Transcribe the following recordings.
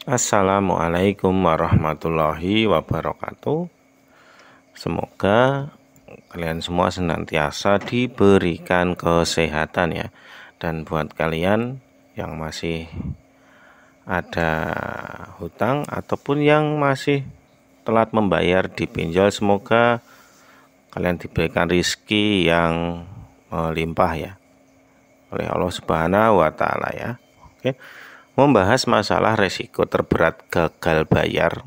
Assalamualaikum warahmatullahi wabarakatuh. Semoga kalian semua senantiasa diberikan kesehatan ya. Dan buat kalian yang masih ada hutang ataupun yang masih telat membayar di pinjol, semoga kalian diberikan rizki yang melimpah ya oleh Allah Subhanahu wa taala ya. Oke. Membahas masalah resiko terberat gagal bayar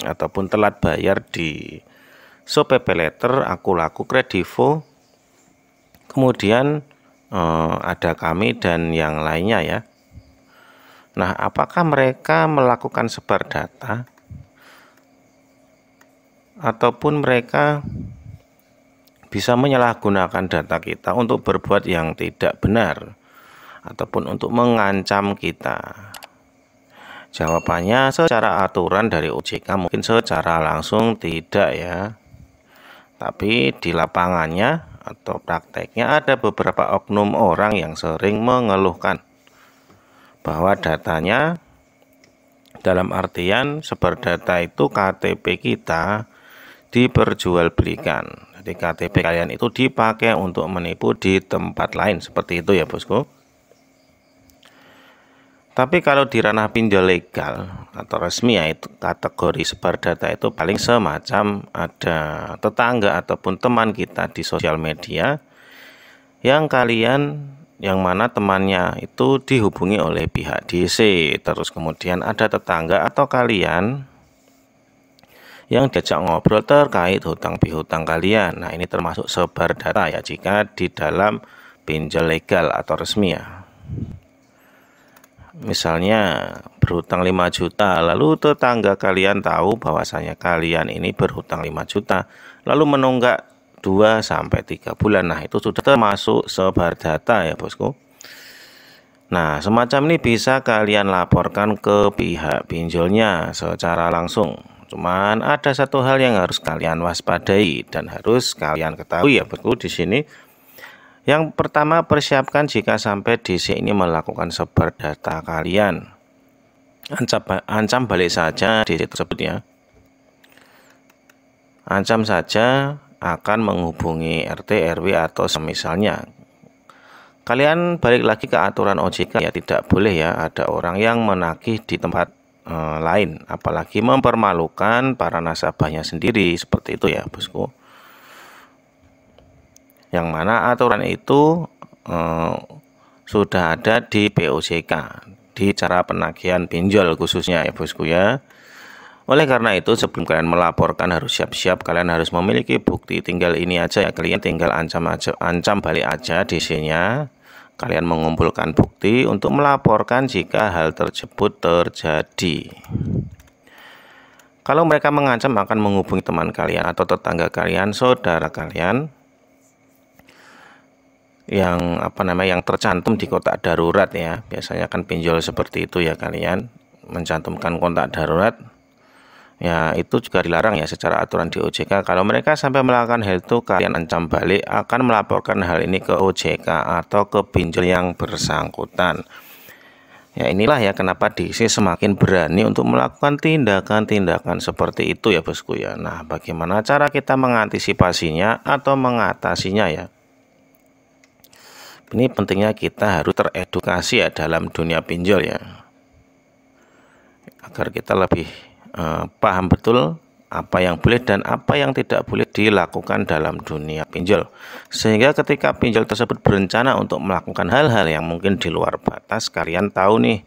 ataupun telat bayar di SoPayPayLater, Akulaku, Kredivo, kemudian ada kami dan yang lainnya ya. Nah, apakah mereka melakukan sebar data ataupun mereka bisa menyalahgunakan data kita untuk berbuat yang tidak benar ataupun untuk mengancam kita? Jawabannya secara aturan dari OJK mungkin secara langsung tidak ya. Tapi di lapangannya atau prakteknya ada beberapa oknum orang yang sering mengeluhkan bahwa datanya, dalam artian sebar data itu KTP kita diperjualbelikan. Jadi KTP kalian itu dipakai untuk menipu di tempat lain, seperti itu ya bosku. Tapi kalau di ranah pinjol legal atau resmi ya, itu kategori sebar data itu paling semacam ada tetangga ataupun teman kita di sosial media yang mana temannya itu dihubungi oleh pihak DC, terus kemudian ada tetangga atau kalian yang diajak ngobrol terkait hutang pihutang kalian. Nah, ini termasuk sebar data ya jika di dalam pinjol legal atau resmi ya. Misalnya berhutang 5 juta, lalu tetangga kalian tahu bahwasanya kalian ini berhutang 5 juta, lalu menunggak 2-3 bulan. Nah, itu sudah termasuk sebar data ya bosku. Nah, semacam ini bisa kalian laporkan ke pihak pinjolnya secara langsung. Cuman ada satu hal yang harus kalian waspadai dan harus kalian ketahui ya bosku di sini. Yang pertama, persiapkan jika sampai DC ini melakukan sebar data kalian. Ancam balik saja DC tersebut ya. Ancam saja akan menghubungi RT, RW atau semisalnya. Kalian balik lagi ke aturan OJK ya, tidak boleh ya ada orang yang menagih di tempat lain, apalagi mempermalukan para nasabahnya sendiri, seperti itu ya bosku. Yang mana aturan itu sudah ada di POJK, di cara penagihan pinjol khususnya ya bosku ya. Oleh karena itu sebelum kalian melaporkan harus siap-siap, kalian harus memiliki bukti. Tinggal ini aja ya, kalian tinggal ancam balik aja DC-nya. Kalian mengumpulkan bukti untuk melaporkan jika hal tersebut terjadi. Kalau mereka mengancam akan menghubungi teman kalian atau tetangga kalian, saudara kalian yang yang tercantum di kotak darurat ya. Biasanya kan pinjol seperti itu ya, kalian mencantumkan kontak darurat ya, itu juga dilarang ya secara aturan di OJK. Kalau mereka sampai melakukan hal itu, kalian ancam balik akan melaporkan hal ini ke OJK atau ke pinjol yang bersangkutan. Ya, inilah ya kenapa DC semakin berani untuk melakukan tindakan-tindakan seperti itu ya bosku ya. Nah, bagaimana cara kita mengantisipasinya atau mengatasinya ya? Ini pentingnya kita harus teredukasi ya dalam dunia pinjol ya, agar kita lebih paham betul apa yang boleh dan apa yang tidak boleh dilakukan dalam dunia pinjol. Sehingga ketika pinjol tersebut berencana untuk melakukan hal-hal yang mungkin di luar batas, kalian tahu nih,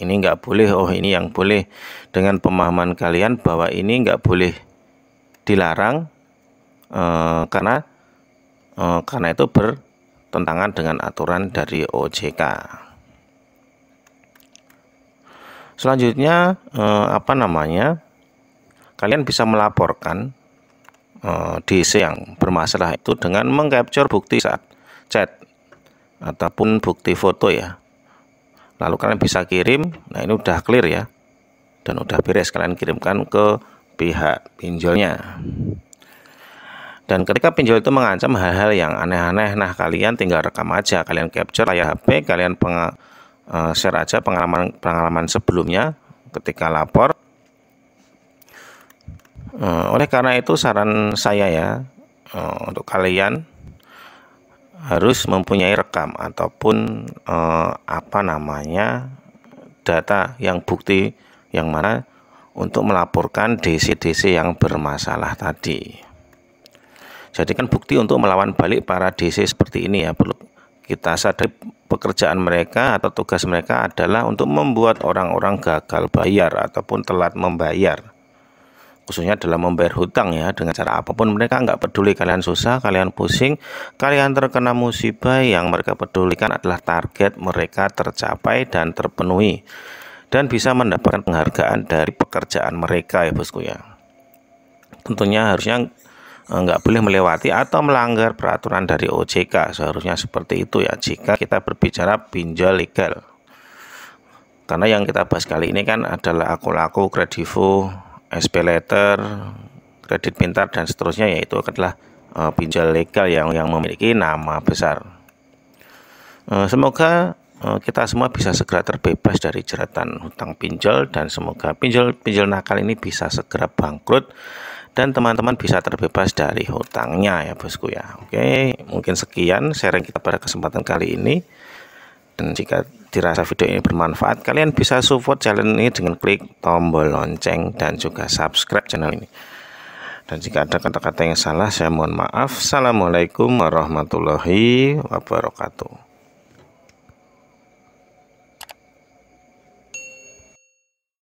ini nggak boleh, oh ini yang boleh. Dengan pemahaman kalian bahwa ini nggak boleh, dilarang, karena itu bertentangan dengan aturan dari OJK. Selanjutnya kalian bisa melaporkan DC yang bermasalah itu dengan mengcapture bukti saat chat ataupun bukti foto ya. Lalu kalian bisa kirim. Nah, ini udah clear ya dan udah beres, kalian kirimkan ke pihak pinjolnya. Dan ketika pinjol itu mengancam hal-hal yang aneh-aneh, nah kalian tinggal rekam aja, kalian capture layar HP, kalian share aja pengalaman sebelumnya ketika lapor. Oleh karena itu saran saya ya, untuk kalian harus mempunyai rekam ataupun data yang bukti yang mana untuk melaporkan DC-DC yang bermasalah tadi. Jadikan bukti untuk melawan balik para DC seperti ini ya. Perlu kita sadari pekerjaan mereka atau tugas mereka adalah untuk membuat orang-orang gagal bayar ataupun telat membayar, khususnya dalam membayar hutang ya, dengan cara apapun mereka nggak peduli kalian susah, kalian pusing, kalian terkena musibah. Yang mereka pedulikan adalah target mereka tercapai dan terpenuhi dan bisa mendapatkan penghargaan dari pekerjaan mereka ya bosku ya. Tentunya harusnya nggak boleh melewati atau melanggar peraturan dari OJK, seharusnya seperti itu ya jika kita berbicara pinjol legal. Karena yang kita bahas kali ini kan adalah Aku-Laku, Kredivo, SP Letter, Kredit Pintar dan seterusnya, yaitu adalah pinjol legal yang memiliki nama besar. Semoga kita semua bisa segera terbebas dari jeratan hutang pinjol dan semoga pinjol nakal ini bisa segera bangkrut dan teman-teman bisa terbebas dari hutangnya ya bosku ya. Oke, mungkin sekian sharing kita pada kesempatan kali ini. Dan jika dirasa video ini bermanfaat, kalian bisa support channel ini dengan klik tombol lonceng dan juga subscribe channel ini. Dan jika ada kata-kata yang salah, saya mohon maaf. Assalamualaikum warahmatullahi wabarakatuh.